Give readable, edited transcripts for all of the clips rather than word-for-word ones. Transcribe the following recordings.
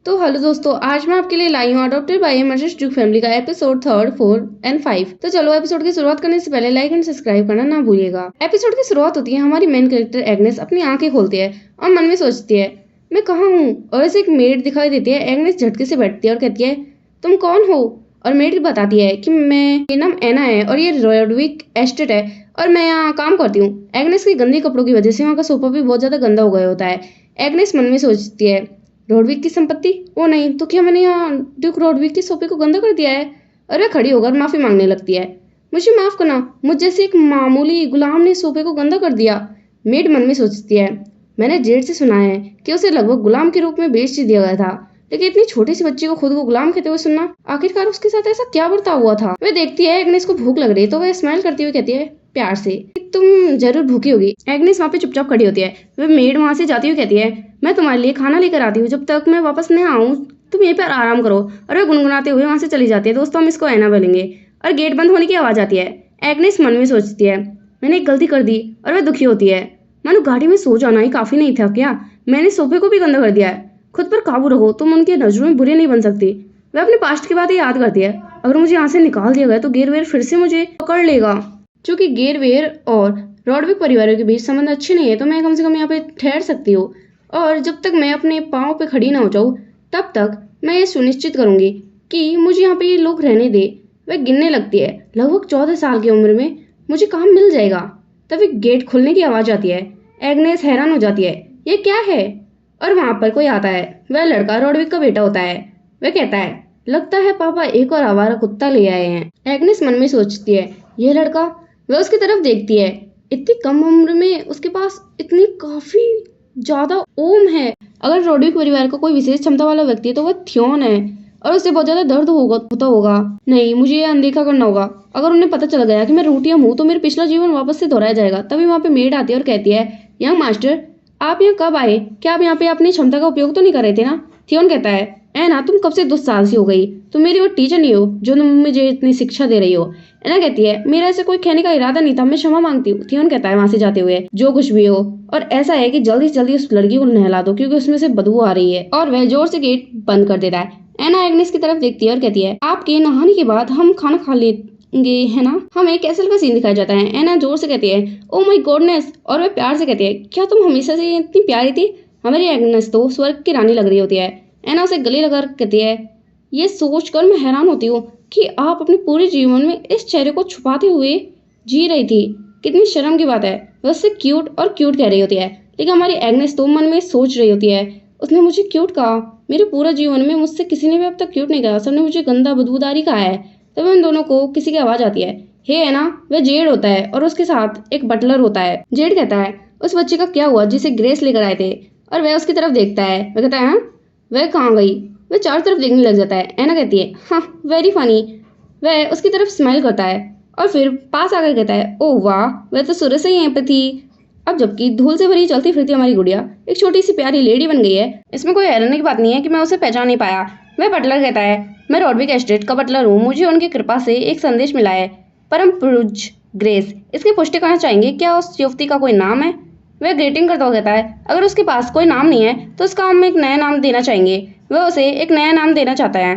तो हेलो दोस्तों, आज मैं आपके लिए लाई हूँ adopted by Mercedes Duke family का एपिसोड 3, 4 एंड 5। तो चलो एपिसोड की शुरुआत करने से पहले लाइक एंड सब्सक्राइब करना ना भूलिएगा। एपिसोड की शुरुआत होती है, हमारी मेन कैरेक्टर एग्नेस अपनी आंखें खोलती है और मन में सोचती है मैं कहाँ हूँ, और ऐसे एक मेड दिखाई देती है। एग्नेस झटके से बैठती है और कहती है तुम कौन हो। और मेड बताती है कि मेरा नाम एना है और ये रोडविक एस्टेट है और मैं यहाँ काम करती हूँ। एग्नेस के गंदे कपड़ों की वजह से वहाँ का सोफा भी बहुत ज्यादा गंदा हो गया होता है। एग्नेस मन में सोचती है रोडविक की संपत्ति, ओ नहीं तो क्या मैंने यहाँ ड्यूक रोडविक के सोफे को गंदा कर दिया है। और वह खड़ी होकर माफी मांगने लगती है, मुझे माफ करना, मुझ जैसे एक मामूली गुलाम ने सोफे को गंदा कर दिया। मेड मन में सोचती है मैंने जेड से सुना है कि उसे लगभग गुलाम के रूप में बेच दिया गया था, लेकिन इतनी छोटी सी बच्ची को खुद को गुलाम कहते हुए सुनना, आखिरकार उसके साथ ऐसा क्या बर्ताव हुआ था। वह देखती है एग्नेस को भूख लग रही है तो वह स्माइल करती हुई कहती है प्यार से तुम जरूर भूखी होगी। एग्नेस वहाँ पे चुपचाप खड़ी होती है। वह मेड वहाँ से जाती हुई कहती है मैं तुम्हारे लिए खाना लेकर आती हूँ, जब तक मैं वापस नहीं आऊँ तुम यहीं पर आराम करो। और वह गुनगुनाते हुए वहाँ से चली जाती है। दोस्तों हम इसको ऐना बोलेंगे। और गेट बंद होने की आवाज आती है। एग्नेस मन में सोचती है मैंने एक गलती कर दी और वह दुखी होती है। मानो गाड़ी में सो जाना ही काफी नहीं था क्या, मैंने सोफे को भी गंदा कर दिया है। खुद पर काबू रखो, तुम उनके नजरों में बुरी नहीं बन सकती। वह अपने पास्ट की बातें याद करती है, अगर मुझे यहाँ से निकाल दिया गया तो गेरवेयर फिर से मुझे पकड़ लेगा। चूंकि गेरवेयर और रॉडविक परिवारों के बीच संबंध अच्छे नहीं है तो मैं कम से कम यहाँ पे ठहर सकती हूँ, और जब तक मैं अपने पाँव पे खड़ी ना हो जाऊँ तब तक मैं ये सुनिश्चित करूंगी कि मुझे यहाँ पे ये लोग रहने दे। वह गिनने लगती है, लगभग 14 साल की उम्र में मुझे काम मिल जाएगा। तभी गेट खुलने की आवाज आती है। एग्नेस हैरान हो जाती है ये क्या है, और वहां पर कोई आता है। वह लड़का रॉडविक का बेटा होता है। वह कहता है लगता है पापा एक और आवारा कुत्ता ले आए हैं। एग्नेस मन में सोचती है ये लड़का। वह उसकी तरफ देखती है, इतनी कम उम्र में उसके पास इतनी काफी ज्यादा ओम है। अगर रॉडविक परिवार का कोई विशेष क्षमता वाला व्यक्ति है तो वह थियोन है, और उससे बहुत ज्यादा दर्द होता होगा। नहीं, मुझे ये अनदेखा करना होगा। अगर उन्हें पता चल गया कि मैं रूटियम हूँ तो मेरा पिछला जीवन वापस से दोहराया जाएगा। तभी वहाँ पे मेड आती है और कहती है यंग मास्टर आप यहाँ कब आए, क्या आप यहाँ पे अपनी क्षमता का उपयोग तो नहीं कर रहे थे ना। थियोन कहता है एना तुम कब से दुस्साहसी हो गई, तुम मेरी वो टीचर नहीं हो जो तुम मुझे इतनी शिक्षा दे रही हो। एना कहती है मेरा ऐसे कोई कहने का इरादा नहीं था, मैं क्षमा मांगती हूँ। थियोन कहता है वहां से जाते हुए जो कुछ भी हो, और ऐसा है कि जल्दी से जल्दी उस लड़की को नहला दो क्योंकि उसमें से बदबू आ रही है। और वह जोर से गेट बंद कर देता है। एना एग्नेस की तरफ देखती है और कहती है आपके नहाने के बाद हम खाना खा लेंगे है ना। हमें कैसल का सीन दिखाया जाता है। एना जोर से कहती है ओ माय गॉडनेस, और वह प्यार से कहती है क्या तुम हमेशा से इतनी प्यारी थी। हमारी एग्नेस तो स्वर्ग की रानी लग रही होती है। एना उसे गले लगा कहती है ये सोचकर मैं हैरान होती हूँ कि आप अपने पूरे जीवन में इस चेहरे को छुपाते हुए जी रही थी, कितनी शर्म की बात है। वह उससे क्यूट और क्यूट कह रही होती है, लेकिन हमारी एग्नेस तो मन में सोच रही होती है उसने मुझे क्यूट कहा, मेरे पूरा जीवन में मुझसे किसी ने भी अब तक क्यूट नहीं कहा, सबने मुझे गंदा बदबूदारी कहा है। तब उन दोनों को किसी की आवाज आती है हे एना। वह जेड होता है और उसके साथ एक बटलर होता है। जेड कहता है उस बच्चे का क्या हुआ जिसे ग्रेस लेकर आए थे, और वह उसकी तरफ देखता है। वह कहता है हाँ वह कहाँ गई। वह चारों तरफ देखने लग जाता है। एना कहती है हाँ वेरी फनी। वह उसकी तरफ स्माइल करता है और फिर पास आकर कहता है ओह वाह वह तो शुरू से ही यहाँ पे थी। अब जबकि धूल से भरी चलती फिरती हमारी गुड़िया एक छोटी सी प्यारी लेडी बन गई है। इसमें कोई हैरानी की बात नहीं है कि मैं उसे पहचान नहीं पाया। वह बटलर कहता है मैं रॉडविक एस्टेट का बटलर हूँ, मुझे उनकी कृपा से एक संदेश मिला है, परम पूज्य ग्रेस। इसकी पुष्टि करना चाहेंगे क्या उस युवती का कोई नाम है। वह ग्रीटिंग करता हुआ कहता है अगर उसके पास कोई नाम नहीं है तो उसका हम एक नया नाम देना चाहेंगे। वह उसे एक नया नाम देना चाहता है।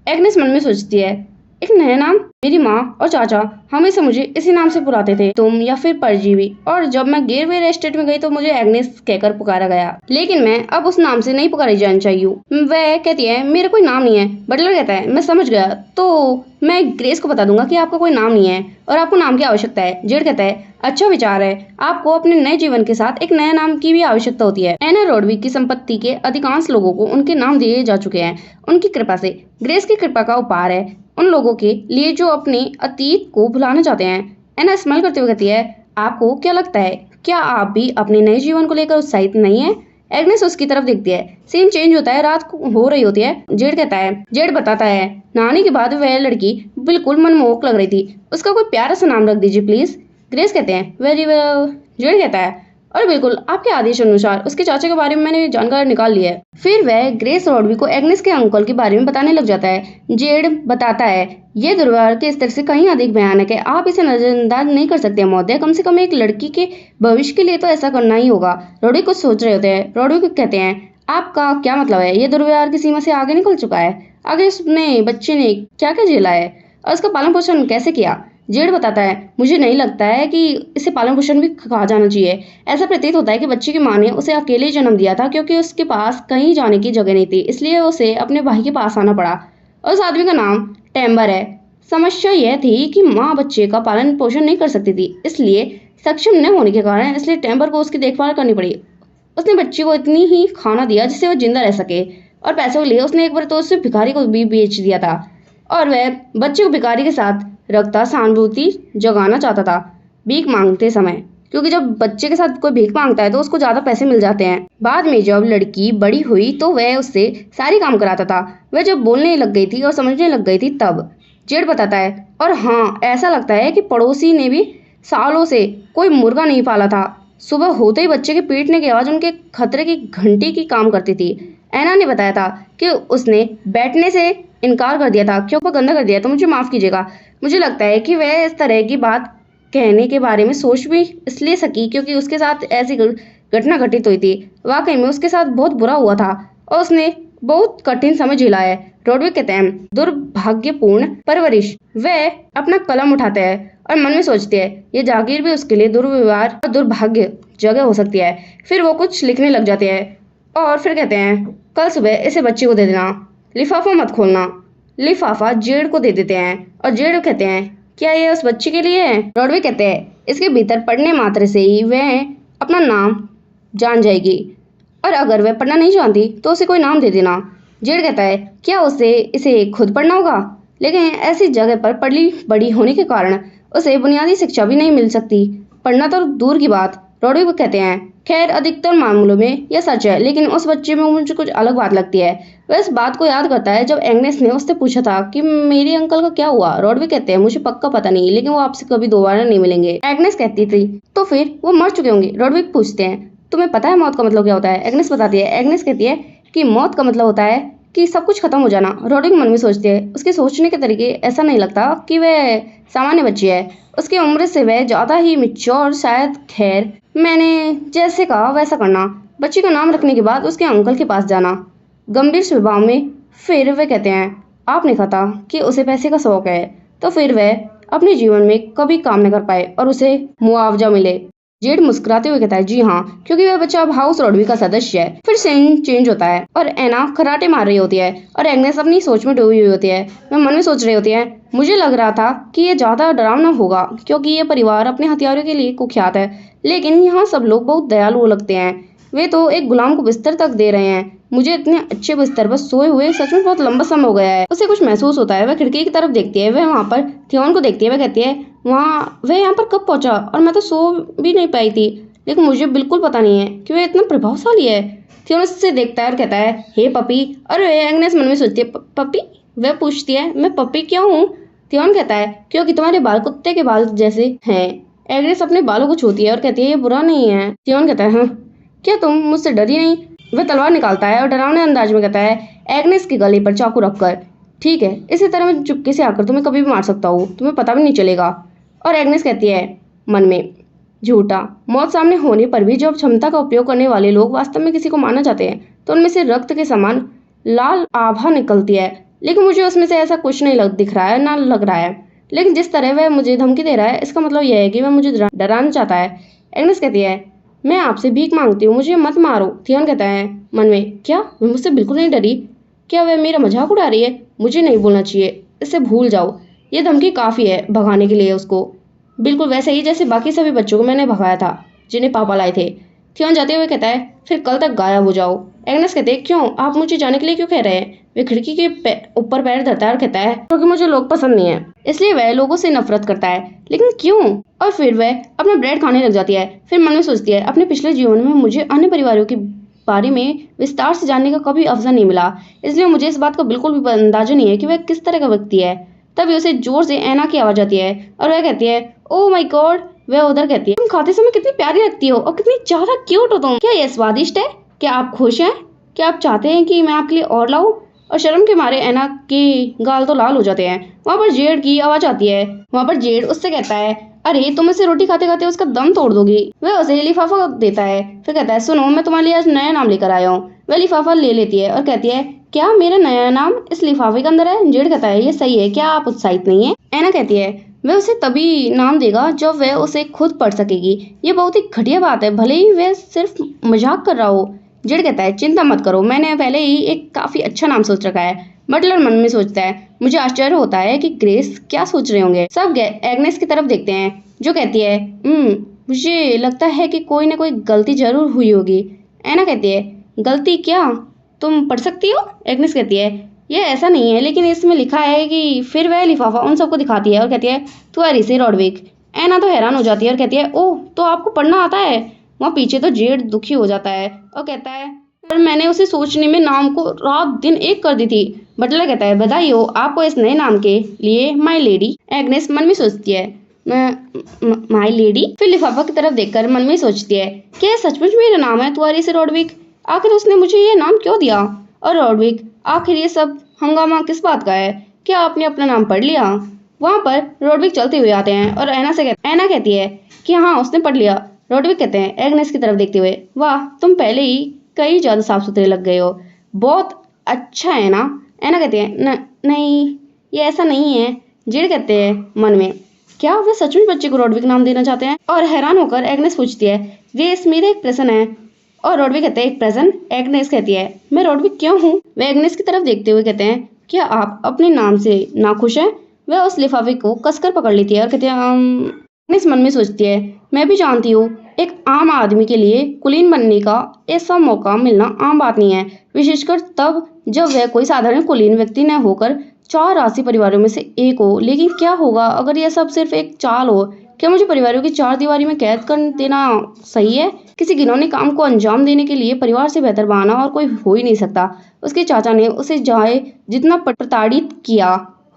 एग्नेस मन में सोचती है एक नया नाम, मेरी माँ और चाचा हमेशा मुझे इसी नाम से बुलाते थे, तुम या फिर परजीवी। और जब मैं गेरवेयर एस्टेट में गई तो मुझे एग्नेस कहकर पुकारा गया, लेकिन मैं अब उस नाम से नहीं पुकारी जानी चाहिए। वह कहती है मेरा कोई नाम नहीं है। बटलर कहता है मैं समझ गया, तो मैं ग्रेस को बता दूंगा कि आपका कोई नाम नहीं है और आपको नाम की आवश्यकता है। जेड कहता है अच्छा विचार है, आपको अपने नए जीवन के साथ एक नया नाम की भी आवश्यकता होती है। एना रॉडविक की संपत्ति के अधिकांश लोगों को उनके नाम दिए जा चुके हैं उनकी कृपा से। ग्रेस की कृपा का उपहार है उन लोगों के लिए जो अपने अतीत को भुलाना चाहते हैं। एना स्माइल करते हुए कहती है आपको क्या लगता है क्या आप भी अपने नए जीवन को लेकर उत्साहित नहीं है। एग्नेस उसकी तरफ देखती है। सीन चेंज होता है, रात हो रही होती है। जेड बताता है नहाने के बाद वह लड़की बिल्कुल मनमोहक लग रही थी, उसका कोई प्यारा सा नाम रख दीजिए प्लीज। ग्रेस कहते हैं वेरी वेल। जेड कहता है और बिल्कुल आपके आदेश अनुसार उसके चाचा के बारे में मैंने जानकारी निकाल ली है। फिर वह ग्रेस रॉडविक को एग्नेस के अंकल के बारे में बताने लग जाता है। जेड बताता है ये दुर्व्यवहार के स्तर से कहीं अधिक भयानक है, आप इसे नजरअंदाज नहीं कर सकते महोदय, कम से कम एक लड़की के भविष्य के लिए तो ऐसा करना ही होगा। रॉडविक कुछ सोच रहे होते हैं। रॉडविक कहते हैं आपका क्या मतलब है? ये दुर्व्यवहार की सीमा से आगे निकल चुका है। आगे उसने बच्चे ने क्या क्या झेला है और उसका पालन पोषण कैसे किया। जेड बताता है, मुझे नहीं लगता है कि इसे पालन पोषण भी कहा जाना चाहिए। ऐसा प्रतीत होता है कि बच्चे की माँ ने उसे अकेले ही जन्म दिया था, क्योंकि उसके पास कहीं जाने की जगह नहीं थी, इसलिए उसे अपने भाई के पास आना पड़ा। और उस आदमी का नाम टेम्बर है। समस्या यह थी कि माँ बच्चे का पालन पोषण नहीं कर सकती थी, इसलिए सक्षम न होने के कारण इसलिए टेम्बर को उसकी देखभाल करनी पड़ी। उसने बच्चे को इतनी ही खाना दिया जिससे वह जिंदा रह सके, और पैसों के लिए उसने एक बार तो उसे भिखारी को भी बेच दिया था, और वह बच्चे को भिखारी के साथ रखता सहानुभूति जगाना चाहता था भीख मांगते समय, क्योंकि जब बच्चे के साथ कोई भीख मांगता है तो उसको ज्यादा पैसे मिल जाते हैं। बाद में जब लड़की बड़ी हुई तो वह उससे सारी काम कराता था। वह जब बोलने लग गई थी और समझने लग गई थी तब। जेड बताता है, और हाँ, ऐसा लगता है कि पड़ोसी ने भी सालों से कोई मुर्गा नहीं पाला था। सुबह होते ही बच्चे के पीटने की आवाज उनके खतरे की घंटी की काम करती थी। ऐना ने बताया था कि उसने बैठने से इनकार कर दिया था क्योंकि गंदा कर दिया, तो मुझे माफ कीजिएगा। मुझे लगता है कि वह इस तरह की बात कहने के बारे में सोच भी इसलिए सकी क्योंकि उसके साथ ऐसी घटना घटित हुई थी। वाकई में उसके साथ बहुत बुरा हुआ था और उसने बहुत कठिन समय झेला है। रोडविक कहते हैं, दुर्भाग्यपूर्ण परवरिश। वह अपना कलम उठाते हैं और मन में सोचते हैं ये जागीर भी उसके लिए दुर्व्यवहार और दुर्भाग्य जगह हो सकती है। फिर वो कुछ लिखने लग जाते हैं और फिर कहते हैं, कल सुबह इसे बच्चे को दे देना, लिफाफा मत खोलना। लिफाफा जेड को दे देते हैं और जेड कहते हैं, क्या ये उस बच्चे के लिए है? रोडवे कहते हैं, इसके भीतर पढ़ने मात्र से ही वह अपना नाम जान जाएगी, और अगर वह पढ़ना नहीं जानती तो उसे कोई नाम दे देना। जेड कहता है, क्या उसे इसे खुद पढ़ना होगा? लेकिन ऐसी जगह पर पढ़ी बड़ी होने के कारण उसे बुनियादी शिक्षा भी नहीं मिल सकती, पढ़ना तो दूर की बात। रोडवे कहते हैं, खैर अधिकतर मामलों में यह सच है, लेकिन उस बच्चे में मुझे कुछ अलग बात लगती है। वह इस बात को याद करता है जब एग्नेस ने उससे पूछा था कि मेरे अंकल का क्या हुआ। रॉडवे कहते हैं, मुझे पक्का पता नहीं, लेकिन वो आपसे कभी दोबारा नहीं मिलेंगे। एग्नेस कहती थी, तो फिर वो मर चुके होंगे। रॉडवे पूछते हैं, तुम्हें पता है मौत का मतलब क्या होता है? एग्नेस बताती है। एग्नेस कहती है कि मौत का मतलब होता है कि सब कुछ खत्म हो जाना। रॉडविक मन में सोचते हैं, उसके सोचने के तरीके ऐसा नहीं लगता कि वह सामान्य बच्ची है। उसकी उम्र से वह ज्यादा ही मिच्योर शायद। खैर, मैंने जैसे कहा वैसा करना। बच्ची का नाम रखने के बाद उसके अंकल के पास जाना, गंभीर स्वभाव में। फिर वे कहते हैं, आपने कहा था कि उसे पैसे का शौक है, तो फिर वह अपने जीवन में कभी काम न कर पाए और उसे मुआवजा मिले। जेड मुस्कुराते हुए कहता है, जी हाँ, क्योंकि वह बच्चा अब हाउस रोडवी का सदस्य है। फिर सीन चेंज होता है और एना खराटे मार रही होती है और एग्नेस अपनी सोच में डूबी हुई होती है। वह मन में सोच रही होती है, मुझे लग रहा था कि ये ज्यादा डरावना होगा क्योंकि ये परिवार अपने हथियारों के लिए कुख्यात है, लेकिन यहाँ सब लोग बहुत दयालु लगते हैं। वे तो एक गुलाम को बिस्तर तक दे रहे हैं। मुझे इतने अच्छे बिस्तर पर सोए हुए सच में बहुत लंबा समय हो गया है। उसे कुछ महसूस होता है। वह खिड़की की तरफ देखती है। वह वहाँ पर थियोन को देखती है। वह कहती है, वह यहाँ पर कब पहुंचा और मैं तो सो भी नहीं पाई थी, लेकिन मुझे बिल्कुल पता नहीं है कि वह इतना प्रभावशाली है। थियोन उससे देखता है और कहता है, हे पपी। और एग्नेस मन में सोचती है, पपी? वह पूछती है, मैं पपी क्यों हूँ? थियोन कहता है, क्योंकि तुम्हारे बाल कुत्ते के बाल जैसे हैं। एग्नेस अपने बालों को छूती है और कहती है, ये बुरा नहीं है। थियोन कहता है, हाँ, क्या तुम मुझसे डरी नहीं? वह तलवार निकालता है और डरावने अंदाज में कहता है, एग्नेस के गले पर चाकू रखकर, ठीक है, इसी तरह मैं चुपके से आकर तुम्हें कभी भी मार सकता हूँ, तुम्हें पता भी नहीं चलेगा। और एग्नेस कहती है मन में, झूठा। मौत सामने होने पर भी जब क्षमता का उपयोग करने वाले लोग वास्तव में किसी को मारना चाहते हैं तो उनमें से रक्त के समान लाल आभा निकलती है, लेकिन मुझे उसमें से ऐसा कुछ नहीं दिख रहा है, ना लग रहा है। लेकिन जिस तरह वह मुझे धमकी दे रहा है, इसका मतलब यह है कि वह मुझे डराना चाहता है। एग्नेस कहती है, मैं आपसे भीख मांगती हूँ, मुझे मत मारो। थियोन कहता है मन में, क्या वह मुझसे बिल्कुल नहीं डरी? क्या वह मेरा मजाक उड़ा रही है? मुझे नहीं बोलना चाहिए, इसे भूल जाओ। ये धमकी काफी है भगाने के लिए उसको, बिल्कुल वैसे ही जैसे बाकी सभी बच्चों को मैंने भगाया था जिन्हें पापा लाए थे। थियोन जाते हुए कहता है, फिर कल तक गायब हो जाओ। एग्नेस कहते हैं, क्यों? आप मुझे जाने के लिए क्यों कह रहे हैं? वे खिड़की के ऊपर पैर धरता है और कहता है, क्योंकि मुझे लोग पसंद नहीं है, इसलिए वह लोगों से नफरत करता है। लेकिन क्यों? और फिर वह अपना ब्रेड खाने लग जाती है। फिर मन में सोचती है, अपने पिछले जीवन में मुझे अन्य परिवारों के बारे में विस्तार से जानने का कभी अवसर नहीं मिला, इसलिए मुझे इस बात का बिल्कुल भी अंदाजा नहीं है कि वह किस तरह का व्यक्ति है। तभी उसे जोर से ऐना की आवाज आती है और वह कहती है, ओह माय गॉड। वह उधर कहती है, तुम खाते समय कितनी प्यारी लगती हो और कितनी ज्यादा क्यूट हो तुम। क्या यह स्वादिष्ट है? क्या आप खुश हैं? क्या आप चाहते हैं कि मैं आपके लिए और लाऊं? और शर्म के मारे ऐना की गाल तो लाल हो जाते हैं। वहाँ पर जेड की आवाज आती है। वहाँ पर जेड उससे कहता है, अरे तुम इसे रोटी खाते खाते उसका दम तोड़ दोगी। वह उसे लिफाफा देता है, फिर कहता है, सुनो मैं तुम्हारे लिए आज नया नाम लेकर आया हूँ। वह लिफाफा ले लेती है और कहती है, क्या मेरा नया नाम इस लिफाफे के अंदर है? जेड कहता है, ये सही है, क्या आप उत्साहित नहीं है? ऐना कहती है, वह उसे तभी नाम देगा जब वह उसे खुद पढ़ सकेगी। ये बहुत ही घटिया बात है, भले ही वह सिर्फ मजाक कर रहा हो। जेड कहता है, चिंता मत करो, मैंने पहले ही एक काफी अच्छा नाम सोच रखा है। बटलर मन में सोचता है, मुझे आश्चर्य होता है कि ग्रेस क्या सोच रहे होंगे। सब एग्नेस की तरफ देखते हैं, जो कहती है, मुझे लगता है कि कोई ना कोई गलती जरूर हुई होगी। ऐना कहती है, गलती क्या? तुम पढ़ सकती हो? एग्नेस कहती है, ये ऐसा नहीं है, लेकिन इसमें लिखा है कि। फिर वह लिफाफा उन सबको दिखाती है और कहती है, तू एरिसे रॉडविक। ऐना तो हैरान हो जाती है और कहती है, ओह तो आपको पढ़ना आता है? वहाँ पीछे तो जेड दुखी हो जाता है और कहता है, पर मैंने उसे सोचने में नाम को रात दिन एक कर दी थी। बटलर कहता है, बधाई हो आपको इस नए नाम के लिए, माई लेडी। एग्नेस मन में सोचती है, माई लेडी। फिर लिफाफा की तरफ देखकर मन में सोचती है, क्या सचमुच मेरा नाम है तुआरी से रॉडविक? आखिर उसने मुझे ये नाम क्यों दिया? और रॉडविक, आखिर ये सब हंगामा किस बात का है? क्या आपने अपना नाम पढ़ लिया? वहाँ पर रॉडविक चलते हुए आते हैं और ऐना कहती है कि हाँ उसने पढ़ लिया। रॉडविक कहते हैं एग्नेस की तरफ देखते हुए, वाह तुम पहले ही कई ज्यादा साफ सुथरे लग गए हो, बहुत अच्छा है ना? ऐना कहती है, नहीं ये ऐसा नहीं है। जेड कहते हैं मन में, क्या वे सचमुच बच्चे को रॉडविक नाम देना चाहते हैं? और हैरान होकर एग्नेस पूछती है, ग्रेस मेरा एक प्रश्न है। और रॉडविक कहते हैं, एक प्रश्न? एग्नेस कहती है, मैं रॉडविक क्यों हूँ? वे एग्नेस की तरफ देखते हुए कहते हैं, क्या आप अपने नाम से नाखुश हैं? वह उस लिफाफे को कसकर पकड़ लेती है और कहते हैं, एग्नेस मन में सोचती है, मैं भी जानती हूँ एक आम आदमी के लिए कुलीन बनने का ऐसा मौका मिलना आम बात नहीं है, विशेषकर तब जब वह कोई साधारण कुलीन व्यक्ति न होकर 4 राशि परिवारों में से एक हो। लेकिन क्या होगा अगर यह सब सिर्फ एक चाल हो? क्या मुझे परिवारों की 4 दीवारी में कैद कर देना सही है? किसी घिनौने काम को अंजाम देने के लिए परिवार से बेहतर बहाना और कोई हो ही नहीं सकता। उसके चाचा ने उसे चाहे जितना प्रताड़ित किया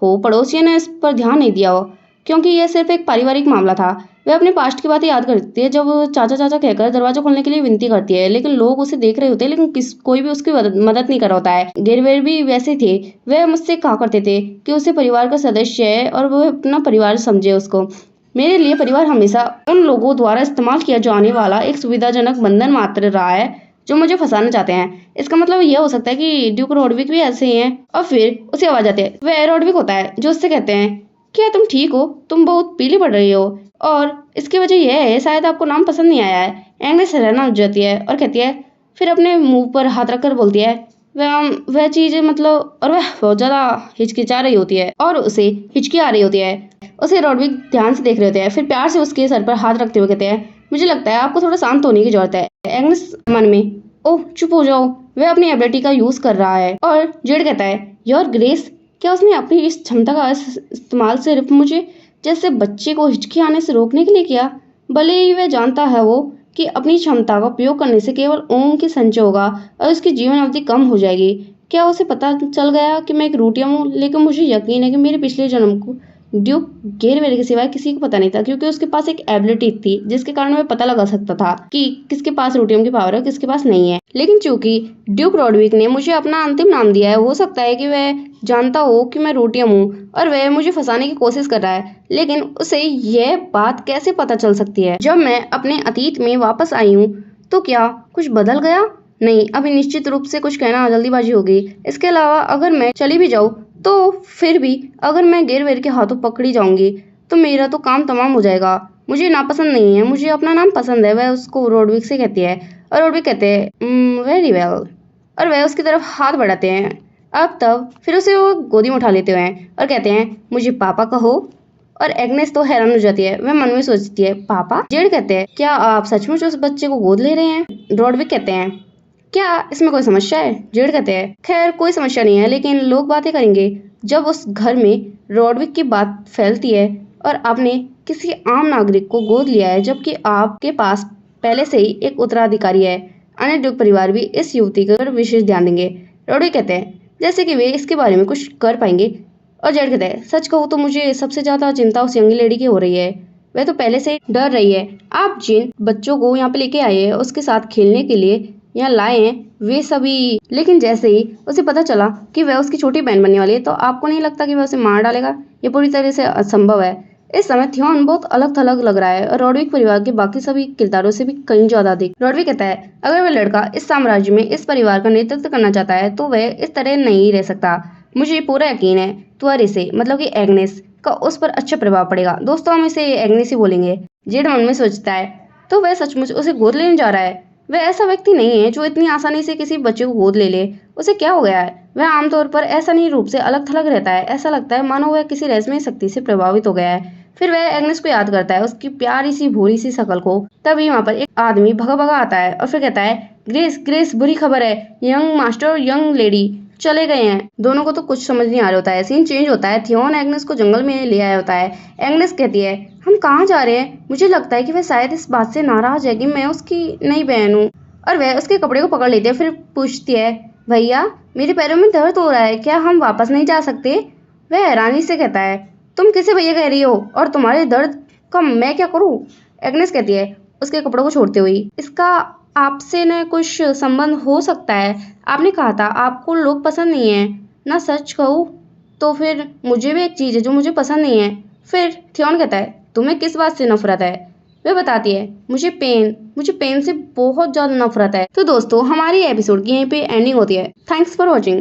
हो, पड़ोसियों ने इस पर ध्यान नहीं दिया हो, क्योंकि यह सिर्फ एक पारिवारिक मामला था। वह अपने पास्ट की बातें याद करती है, जब चाचा चाचा कहकर दरवाजा खोलने के लिए विनती करती है, लेकिन लोग उसे देख रहे होते हैं, लेकिन कोई भी उसकी मदद नहीं कर रहा होता है। गेरवेर भी वैसे थे, वह मुझसे कहा करते थे कि उसे परिवार का सदस्य है और वह अपना परिवार समझे उसको। मेरे लिए परिवार हमेशा उन लोगों द्वारा इस्तेमाल किया जाने वाला एक सुविधाजनक बंधन मात्र रहा है जो मुझे फंसाना चाहते हैं। इसका मतलब यह हो सकता है कि ड्यूक रॉडविक भी ऐसे ही हैं। और फिर उसे आवाज आती है, वह रॉडविक होता है जो उससे कहते हैं, क्या तुम ठीक हो? तुम बहुत पीली पड़ रही हो और इसकी वजह यह है शायद आपको नाम पसंद नहीं आया है। एग्नेस हैरान हो जाती है और कहती है, फिर अपने मुंह पर हाथ रखकर बोलती है, वह चीज मतलब। और वह बहुत ज्यादा हिचकिचा रही होती है और उसे हिचकी आ रही होती है। उसे रॉडविक ध्यान से देख रहे होते हैं, फिर प्यार से उसके सर पर हाथ रखते हुए कहते हैं, मुझे लगता है आपको थोड़ा शांत होने की जरूरत है। एग्नेस मन में, ओह चुप हो जाओ, वह अपनी एबिलिटी का यूज कर रहा है। और जेड कहता है, योर ग्रेस, क्या उसने अपनी इस क्षमता का इस्तेमाल सिर्फ मुझे जैसे बच्चे को हिचकी आने से रोकने के लिए किया? भले ही वह जानता है वो कि अपनी क्षमता का उपयोग करने से केवल ओम की संचय होगा और उसकी जीवन अवधि कम हो जाएगी। क्या उसे पता चल गया कि मैं एक रूटियम हूँ? लेकिन मुझे यकीन है कि मेरे पिछले जन्म को ड्यूक गेरवेर के सिवाय किसी को पता नहीं था, क्योंकि उसके पास एक एबिलिटी थी जिसके कारण वह पता लगा सकता था कि किसके पास रूटियम की पावर है और किसके पास नहीं है। लेकिन चूंकि ड्यूक रॉडविक ने मुझे अपना अंतिम नाम दिया है, हो सकता है कि वह जानता हो कि मैं रूटियम हूँ और वह मुझे फंसाने की कोशिश कर रहा है। लेकिन उसे यह बात कैसे पता चल सकती है? जब मैं अपने अतीत में वापस आई हूँ तो क्या कुछ बदल गया? नहीं, अभी निश्चित रूप से कुछ कहना जल्दीबाजी होगी। इसके अलावा अगर मैं चली भी जाऊँ तो फिर भी अगर मैं गेरवेर के हाथों पकड़ी जाऊंगी तो मेरा तो काम तमाम हो जाएगा। मुझे नापसंद नहीं है, मुझे अपना नाम पसंद है, वह उसको रॉडविक से कहती है। और रॉडविक कहते हैं, वेरी वेल, और वह उसकी तरफ हाथ बढ़ाते हैं। अब तब फिर उसे वो गोदी में उठा लेते हैं और कहते हैं, मुझे पापा कहो। और एग्नेस तो हैरान हो जाती है, वह मन में सोचती है, पापा? जेड कहते हैं, क्या आप सचमुच उस बच्चे को गोद ले रहे हैं? रॉडविक कहते हैं, क्या इसमें कोई समस्या है? जेड कहते हैं, खैर कोई समस्या नहीं है, लेकिन लोग बातें करेंगे जब उस घर में रॉडविक की बात फैलती है और आपने किसी आम नागरिक को गोद लिया है, जबकि आपके पास पहले से ही एक उत्तराधिकारी है। अन्य ड्यूक परिवार भी इस युवती पर विशेष ध्यान देंगे। रॉडविक कहते हैं, जैसे कि वे इसके बारे में कुछ कर पाएंगे। और जेड कहते हैं, सच कहूँ तो मुझे सबसे ज्यादा चिंता उस यंग लेडी की हो रही है। वह तो पहले से डर रही है। आप जिन बच्चों को यहाँ पे लेके आए हैं उसके साथ खेलने के लिए यहाँ लाए हैं वे सभी। लेकिन जैसे ही उसे पता चला कि वह उसकी छोटी बहन बनने वाली है, तो आपको नहीं लगता कि वह उसे मार डालेगा? ये पूरी तरह से असंभव है। इस समय थियोन बहुत अलग थलग लग रहा है और रॉडविक परिवार के बाकी सभी किरदारों से भी कहीं ज्यादा अधिक। रॉडविक कहता है अगर वह लड़का इस साम्राज्य में इस परिवार का नेतृत्व करना चाहता है तो वह इस तरह नहीं रह सकता। मुझे पूरा यकीन है तुअरे से मतलब कि एग्नेस का उस पर अच्छा प्रभाव पड़ेगा। दोस्तों हम इसे एग्नेस ही बोलेंगे। जेड मन में सोचता है तो वह सचमुच उसे गोद लेने जा रहा है। वह ऐसा व्यक्ति नहीं है जो इतनी आसानी से किसी बच्चे को गोद ले ले। उसे क्या हो गया है? वह आमतौर पर ऐसा नहीं रूप से अलग थलग रहता है। ऐसा लगता है मानो वह किसी रहस्यमय शक्ति से प्रभावित हो गया है। फिर वह एग्नेस को याद करता है, उसकी प्यारी सी भूरी सी शकल को। तभी वहाँ पर एक आदमी भगा भगा आता है और फिर कहता है ग्रेस ग्रेस बुरी खबर है, यंग मास्टर और यंग लेडी चले गए हैं। दोनों को तो कुछ समझ नहीं आ रहा होता है। सीन चेंज होता है। थियोन एग्नेस को जंगल में ले आया होता है। एग्नेस कहती है हम कहाँ जा रहे हैं? मुझे लगता है कि वह शायद इस बात से नाराज है कि मैं उसकी नई बहन हूँ। और वह उसके कपड़े को पकड़ लेती है। फिर पूछती है भैया मेरे पैरों में दर्द हो रहा है, क्या हम वापस नहीं जा सकते? वह हैरानी से कहता है तुम किसे भैया कह रही हो और तुम्हारे दर्द का मैं क्या करूँ? एग्नेस कहती है उसके कपड़ों को छोड़ते हुए इसका आपसे न कुछ संबंध हो सकता है। आपने कहा था आपको लोग पसंद नहीं है ना? सच कहूँ तो फिर मुझे भी एक चीज है जो मुझे पसंद नहीं है। फिर थियोन कहता है तुम्हें किस बात से नफरत है? वह बताती है मुझे पेन से बहुत ज्यादा नफरत है। तो दोस्तों हमारी एपिसोड की यहीं पे एंडिंग होती है। Thanks for watching.